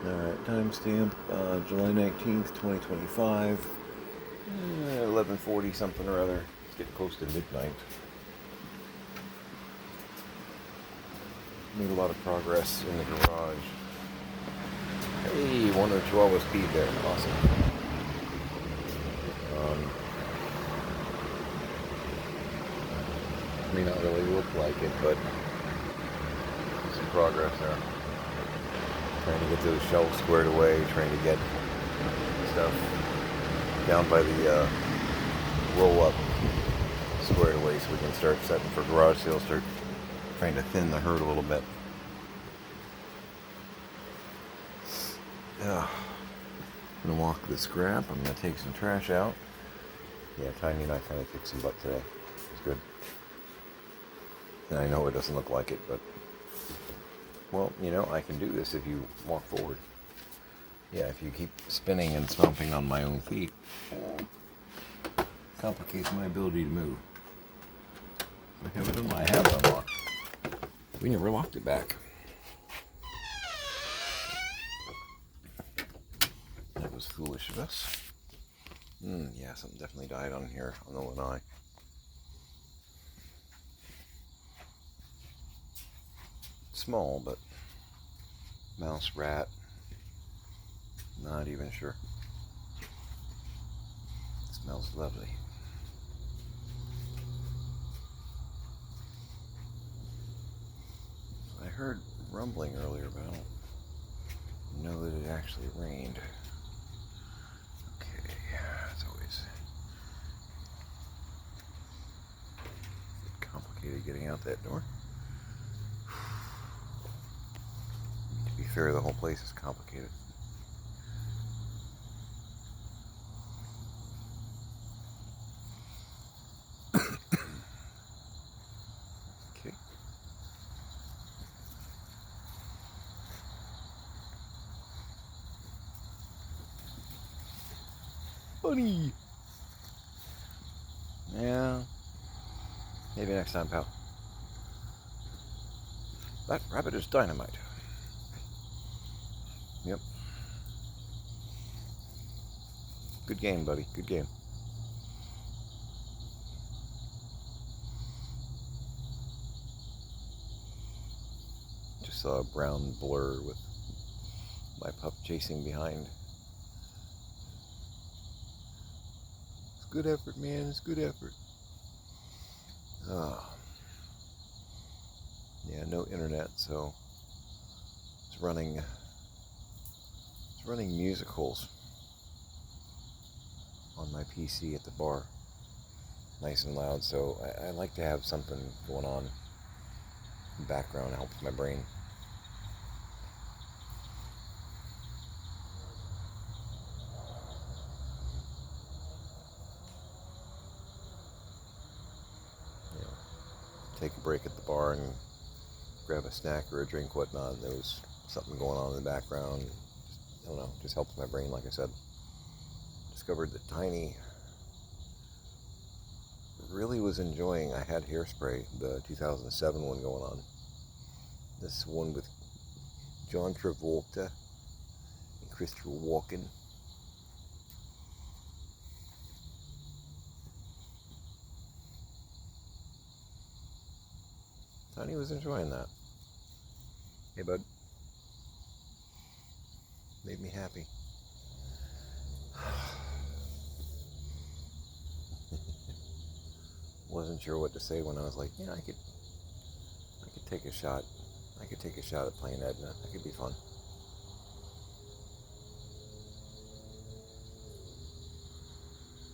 Alright, timestamp July 19th, 2025. 11:40 something or other. It's getting close to midnight. Made a lot of progress in the garage. Hey, 102 speed there. Awesome. May not really look like it, but some progress there. Trying to get those shelves squared away, trying to get stuff down by the roll-up squared away so we can start setting for garage sales, start trying to thin the herd a little bit. I'm going to walk the scrap. I'm going to take some trash out. Yeah, Tiny and I kind of kicked some butt today. It's good. And I know it doesn't look like it, but, well, you know, I can do this if you walk forward. Yeah, if you keep spinning and stomping on my own feet, complicates my ability to move. I have it unlocked. We never locked it back. That was foolish of us. Yeah, something definitely died on here on the lanai. Small, but mouse, rat, not even sure. It smells lovely. I heard rumbling earlier, but I don't know that it actually rained. Okay, it's always complicated getting out that door. To be fair, the whole place is complicated. Okay. Bunny! Yeah. Maybe next time, pal. That rabbit is dynamite. Yep. Good game, buddy. Good game. Just saw a brown blur with my pup chasing behind. It's good effort, man. It's good effort. Yeah, no internet, so it's running musicals on my PC at the bar, nice and loud. So I like to have something going on in the background. It helps my brain. You know, take a break at the bar and grab a snack or a drink, whatnot. And there was something going on in the background. I don't know, just helps my brain. Like I said, discovered that Tiny really was enjoying. I had Hairspray, the 2007 one going on. This one with John Travolta and Christopher Walken. Tiny was enjoying that. Hey, bud. Made me happy. Wasn't sure what to say when I was like, yeah, I could take a shot. I could take a shot at playing Edna. That could be fun.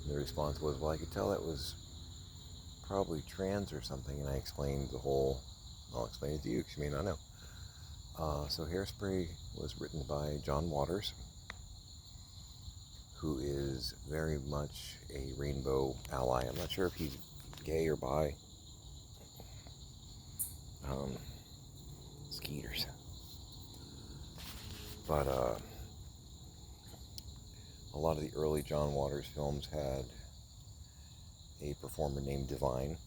The response was, well, I could tell that was probably trans or something, and I explained the whole. I'll explain it to you because you may not know. So Hairspray was written by John Waters, who is very much a rainbow ally. I'm not sure if he's gay or bi. Skeeters. But a lot of the early John Waters films had a performer named Divine,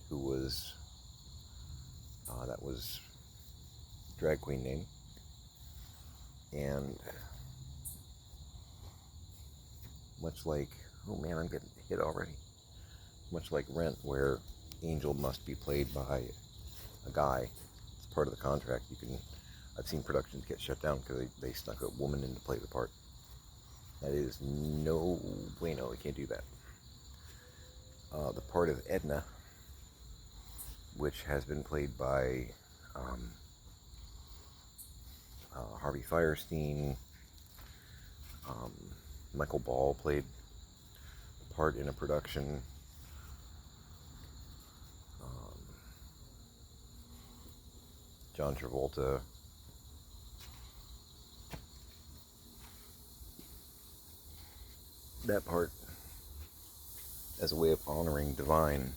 who was, that was drag queen name. And much like, oh man, I'm getting hit already. Much like Rent, where Angel must be played by a guy. It's part of the contract. I've seen productions get shut down because they snuck a woman in to play the part. That is no bueno. We can't do that. The part of Edna, which has been played by Harvey Fierstein. Michael Ball played the part in a production. John Travolta. That part, as a way of honoring Divine,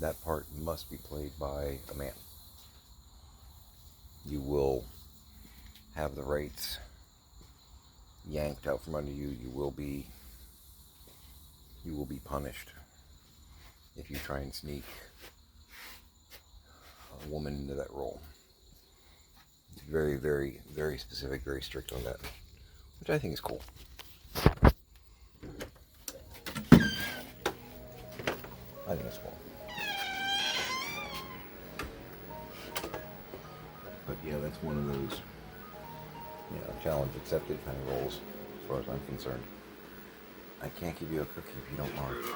that part must be played by a man. You will have the rights yanked out from under you. You will be punished if you try and sneak a woman into that role. Very, very, very specific, very strict on that, which I think is cool. I think it's cool. But yeah, that's one of those, challenge accepted kind of roles, as far as I'm concerned. I can't give you a cookie if you don't march.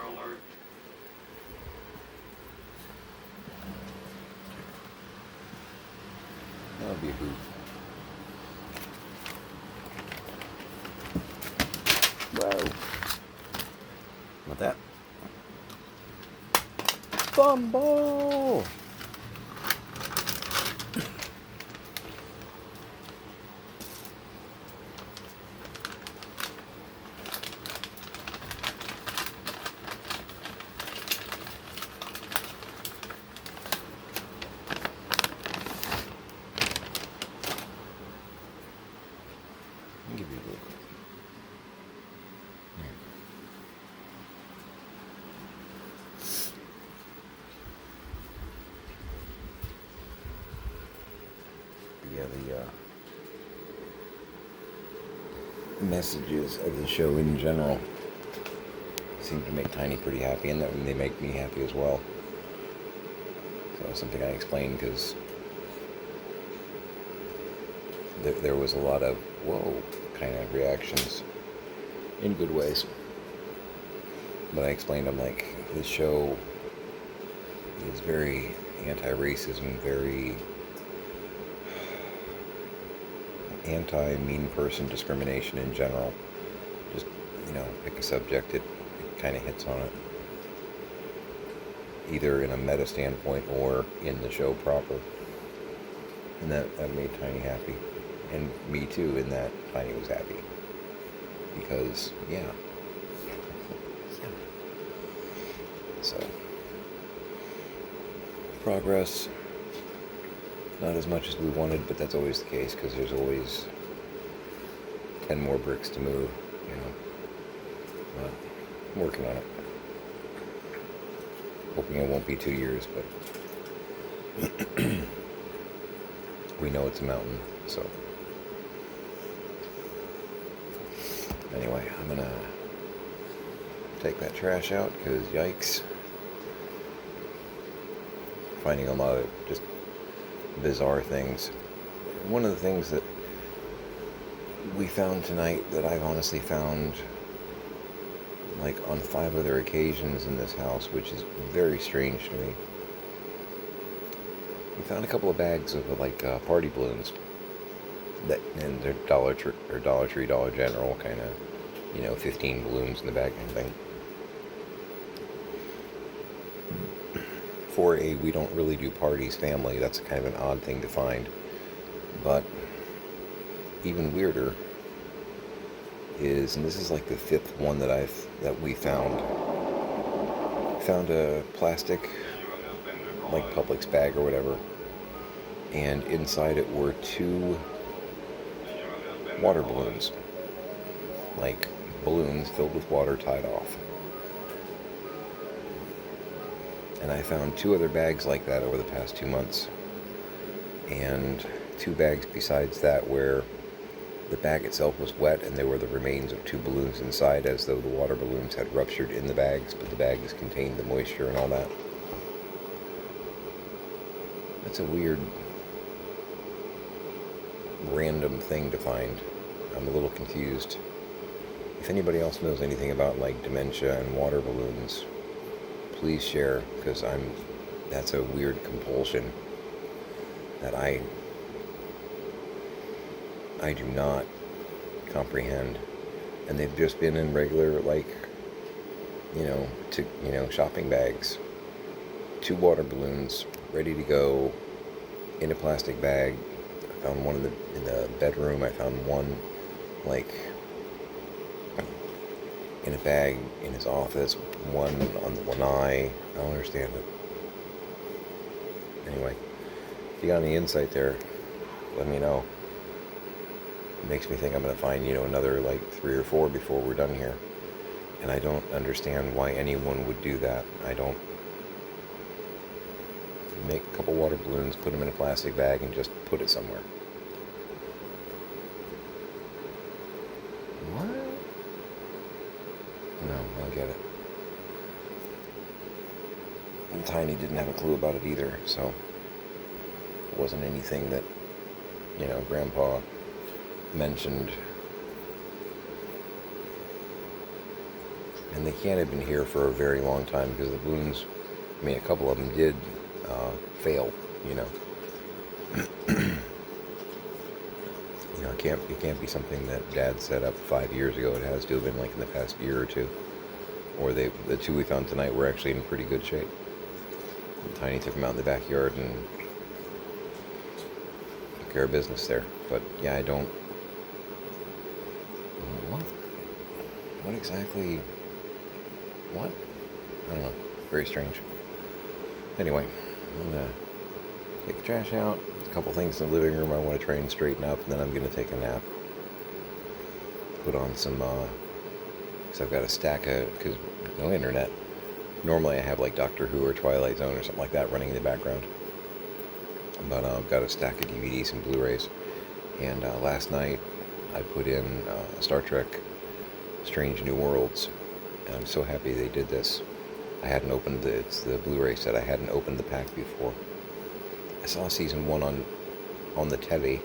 That would be a booth. Whoa. What that? Fumble! I'll give you a little bit. The messages of the show in general seem to make Tiny pretty happy, and they make me happy as well. So that's something I explained, because there was a lot of whoa kind of reactions in good ways. But I explained, I'm like, this show is very anti-racism, very anti-mean person discrimination in general. Just, pick a subject, it kind of hits on it. Either in a meta standpoint or in the show proper. And that made Tiny happy. And me too, in that Tiny was happy. Because, yeah. So, progress. Not as much as we wanted, but that's always the case, because there's always 10 more bricks to move, But I'm working on it. Hoping it won't be 2 years, but we know it's a mountain, so. Anyway, I'm gonna take that trash out, because yikes. Finding a lot of just bizarre things. One of the things that we found tonight that I've honestly found like on 5 other occasions in this house, which is very strange to me. We found a couple of bags of party balloons and they're Dollar Tree, Dollar General kind of, 15 balloons in the bag kind of thing. For a we don't really do parties family, that's kind of an odd thing to find. But even weirder is, and this is like the 5th one that we found a plastic like Publix bag or whatever, and inside it were 2 water balloons, like balloons filled with water tied off. And I found 2 other bags like that over the past 2 months. And 2 bags besides that where the bag itself was wet and there were the remains of 2 balloons inside, as though the water balloons had ruptured in the bags, but the bags contained the moisture and all that. That's a weird, random thing to find. I'm a little confused. If anybody else knows anything about like dementia and water balloons, please share, because that's a weird compulsion that I do not comprehend. And they've just been in regular, like, shopping bags. 2 water balloons ready to go in a plastic bag. I found one in the bedroom. I found one, like, in a bag in his office. One on the lanai. I don't understand it. Anyway, if you got any insight there, let me know. It makes me think I'm going to find, another like 3 or 4 before we're done here. And I don't understand why anyone would do that. I don't. Make a couple water balloons, put them in a plastic bag, and just put it somewhere. What? No, I'll get it. And Tiny didn't have a clue about it either, so it wasn't anything that, Grandpa mentioned. And they can't have been here for a very long time, because the balloons, a couple of them did fail, it can't be something that Dad set up 5 years ago. It has to have been like in the past year or 2. Or the 2 we found tonight were actually in pretty good shape. And Tiny took them out in the backyard and took care of business there. But yeah, I don't. What exactly? What? I don't know. Very strange. Anyway, I'm gonna take the trash out. There's a couple things in the living room I want to try and straighten up, and then I'm gonna take a nap. Put on some, because I've got a stack of, because no internet. Normally I have like Doctor Who or Twilight Zone or something like that running in the background. But I've got a stack of DVDs and Blu-rays. And last night I put in Star Trek Strange New Worlds. And I'm so happy they did this. I hadn't opened it's the Blu-ray set. I hadn't opened the pack before. I saw season 1 on the TV,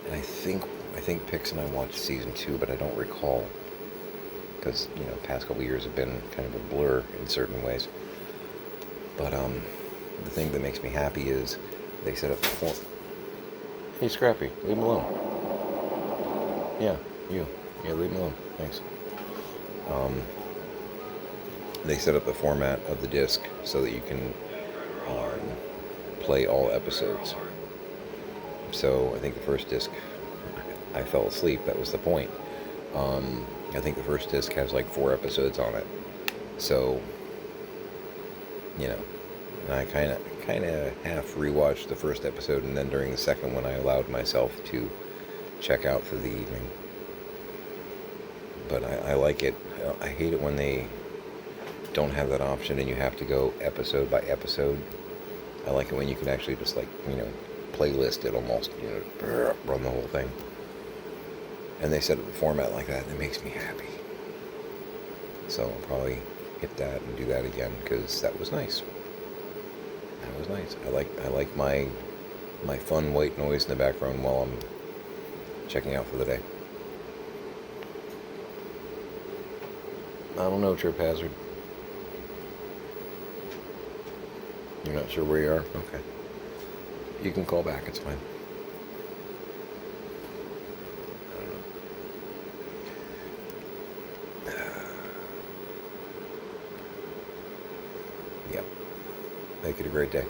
and I think Pix and I watched season 2, but I don't recall, because past couple years have been kind of a blur in certain ways. But the thing that makes me happy is they set up the form. Hey, Scrappy, leave him alone. Yeah, leave him alone. Thanks. They set up the format of the disc so that you can play all episodes. So I think the first disc, I fell asleep. That was the point. I think the first disc has like 4 episodes on it. So, and I kind of half rewatched the first episode, and then during the second one I allowed myself to check out for the evening. But I like it. I hate it when they don't have that option and you have to go episode by episode. I like it when you can actually just playlist it almost, run the whole thing. And they set up a format like that, and it makes me happy. So I'll probably hit that and do that again, because that was nice. That was nice. I like my fun white noise in the background while I'm checking out for the day. I don't know, Trip Hazard. You're not sure where you are? Okay. You can call back, it's fine. I don't know. Yep. Make it a great day.